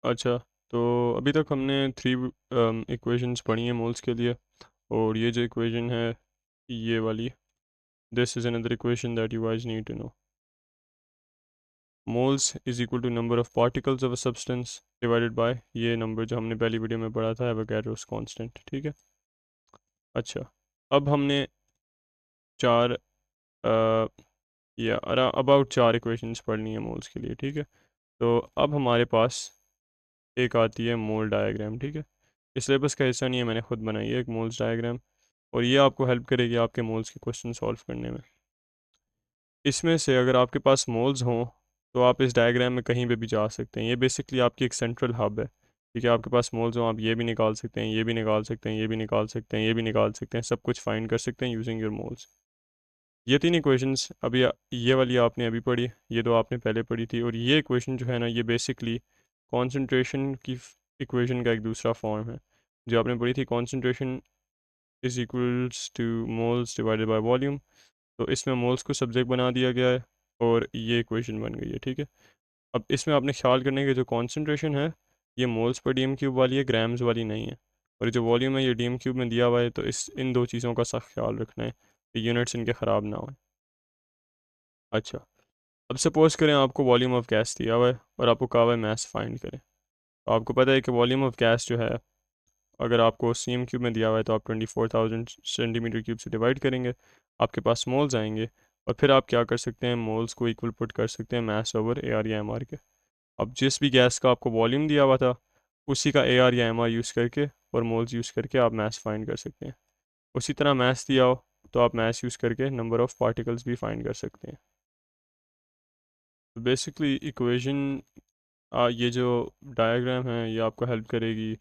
अच्छा, तो अभी तक हमने 3 इक्वेशंस पढ़ी हैं मोल्स के लिए, और ये जो इक्वेशन है ये वाली, this is another equation that you guys need to know. Moles is equal to number of particles of a substance divided by ये नंबर जो हमने पहली वीडियो में पढ़ा था, एवोगैड्रोस कांस्टेंट। ठीक है। अच्छा, अब हमने चार या अबाउट 4 इक्वेशंस पढ़नी है मोल्स के लिए। ठीक है, तो अब हमारे पास एक आती है मोल डायग्राम। ठीक है, इस सिलेबस का हिस्सा नहीं है, मैंने खुद बनाई है एक मोल्स डायग्राम, और ये आपको हेल्प करेगी आपके मोल्स के क्वेश्चन सॉल्व करने में। इसमें से अगर आपके पास मोल्स हों तो आप इस डायग्राम में कहीं पे भी जा सकते हैं। ये बेसिकली आपकी एक सेंट्रल हब है। ठीक है, आपके पास मोल्स हों, आप ये भी निकाल सकते हैं, ये भी निकाल सकते हैं, ये भी निकाल सकते हैं, ये भी निकाल सकते हैं, सब कुछ फाइंड कर सकते हैं यूजिंग योर मोल्स। ये 3 इक्वेशंस अभी ये वाली आपने अभी पढ़ी, ये दो आपने पहले पढ़ी थी, और ये इक्वेशन जो है ना, ये बेसिकली कॉन्सेंट्रेशन की इक्वेशन का एक दूसरा फॉर्म है। जो आपने पढ़ी थी, concentration is equals two moles divided by volume, तो इसमें मोल्स को सब्जेक्ट बना दिया गया है और ये इक्वेशन बन गई है। ठीक है, अब इसमें आपने ख्याल करने की जो कॉन्सेंट्रेशन है ये मोल्स पर डी क्यूब वाली है, ग्राम्स वाली नहीं है। और जो वॉल्यूम है ये डी क्यूब में दिया हुआ है, तो इन दो चीज़ों का सख्त ख्याल रखना है कि यूनिट्स इनके ख़राब ना हो। अच्छा, अब सपोज़ करें आपको वॉल्यूम ऑफ गैस दिया हुआ है और आपको कहा हुआ है मास फाइंड करें। तो आपको पता है कि वॉल्यूम ऑफ गैस जो है, अगर आपको सी एम क्यूब में दिया हुआ है तो आप 24,000 सेंटीमीटर क्यूब से डिवाइड करेंगे, आपके पास मोल्स आएंगे, और फिर आप क्या कर सकते हैं, मोल्स को इक्वल पुट कर सकते हैं मास ओवर ए आर या एम आर के। अब जिस भी गैस का आपको वॉल्यूम दिया हुआ था उसी का ए आर या एम आर यूज़ करके और मोल्स यूज़ करके आप मास फाइंड कर सकते हैं। उसी तरह मास दिया हो तो आप मास यूज़ करके नंबर ऑफ़ पार्टिकल्स भी फाइंड कर सकते हैं। बेसिकली इक्वेशन, ये जो डायग्राम है ये आपको हेल्प करेगी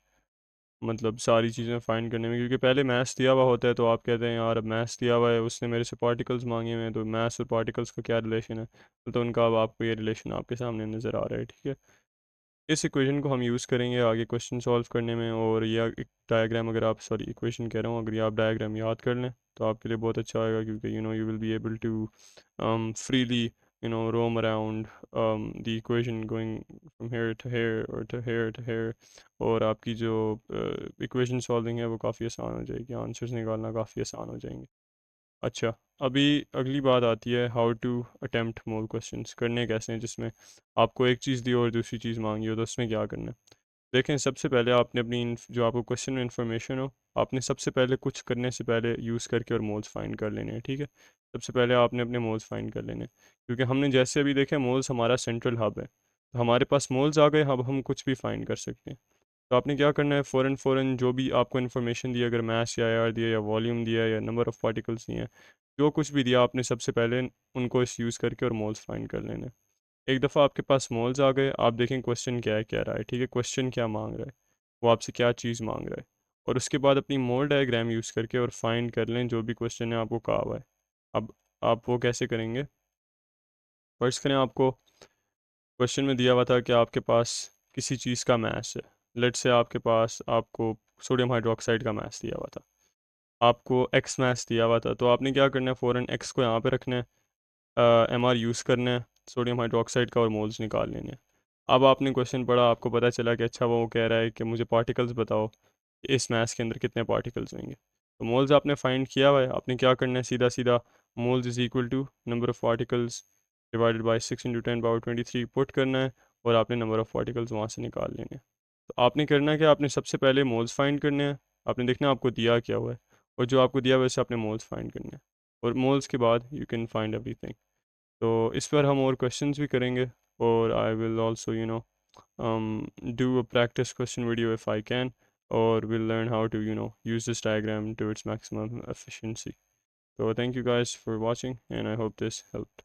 मतलब सारी चीज़ें फाइंड करने में, क्योंकि पहले मैथ्स दिया हुआ होता है तो आप कहते हैं यार अब मैथ्स दिया हुआ है, उसने मेरे से पार्टिकल्स मांगे हुए हैं, तो मैथ्स और पार्टिकल्स का क्या रिलेशन है, तो उनका अब आपको ये रिलेशन आपके सामने नज़र आ रहा है। ठीक है, इस इक्वेशन को हम यूज़ करेंगे आगे क्वेश्चन सॉल्व करने में, और यह एक डायग्राम, अगर आप सॉरी इक्वेशन कह रहा हूँ, अगर ये आप डायग्राम याद कर लें तो आपके लिए बहुत अच्छा होगा, क्योंकि you will be able to freely roam around the equation going from here to here or to here to here, और आपकी जो इक्वेशन सॉल्विंग है वो काफ़ी आसान हो जाएगी, आंसर्स निकालना काफ़ी आसान हो जाएंगे। अच्छा, अभी अगली बात आती है how to attempt more questions, करने कैसे हैं, जिसमें आपको एक चीज़ दी और दूसरी चीज़ मांगी हो तो उसमें क्या करना है। देखें, सबसे पहले आपने अपनी जो आपको क्वेश्चन में इंफॉर्मेशन हो, आपने सबसे पहले कुछ करने से पहले यूज़ करके और मोल्स फाइंड कर लेने हैं। ठीक है, सबसे पहले आपने अपने मोल्स फाइंड कर लेने हैं, क्योंकि हमने जैसे अभी देखे मोल्स हमारा सेंट्रल हब है, तो हमारे पास मोल्स आ गए, अब हम कुछ भी फाइंड कर सकते हैं। तो आपने क्या करना है, फ़ौरन फ़ौरन जो भी आपको इन्फॉर्मेशन दी, अगर मास या आर दिया या वॉल्यूम दिया या नंबर ऑफ़ पार्टिकल्स दिए हैं, जो कुछ भी दिया आपने सबसे पहले उनको इस यूज़ करके और मोल्स फाइंड कर लेने हैं। एक दफ़ा आपके पास मोल्स आ गए, आप देखें क्वेश्चन क्या है, कह रहा है। ठीक है, क्वेश्चन क्या मांग रहा है, वो आपसे क्या चीज़ मांग रहा है, और उसके बाद अपनी मोल डायग्राम यूज़ करके और फाइंड कर लें जो भी क्वेश्चन है आपको कहा हुआ है। अब आप वो कैसे करेंगे, फर्स्ट करें, आपको क्वेश्चन में दिया हुआ था कि आपके पास किसी चीज़ का मास है, लेट से आपके पास आपको सोडियम हाइड्रोक्साइड का मास दिया हुआ था, आपको एक्स मास दिया हुआ था, तो आपने क्या करना है, फ़ौरन एक्स को यहाँ पे रखना है, एम आर यूज़ करना है सोडियम हाइड्रोक्साइड का और मोल्स निकाल लेने हैं। अब आपने क्वेश्चन पढ़ा, आपको पता चला कि अच्छा वो कह रहा है कि मुझे पार्टिकल्स बताओ, कि इस मास के अंदर कितने पार्टिकल्स होंगे। तो मोल्स आपने फाइंड किया हुआ है, आपने क्या करना है, सीधा सीधा moles is equal to number of particles divided by 6 × 10⁻23 put करना है, और आपने नंबर ऑफ़ पार्टिकल्स वहाँ से निकाल लेने हैं। तो आपने करना क्या, आपने सबसे पहले मोल्स फाइंड करने हैं, आपने देखना आपको दिया क्या हुआ है, और जो आपको दिया हुआ है वैसे आपने मोल्स फाइंड करने हैं, और मोल्स के बाद यू कैन फाइंड एवरीथिंग। तो इस पर हम और क्वेश्चंस भी करेंगे, और I will also do a practice question video if I can, or we'll learn how to use this diagram to its maximum efficiency. So thank you guys for watching, and I hope this helped.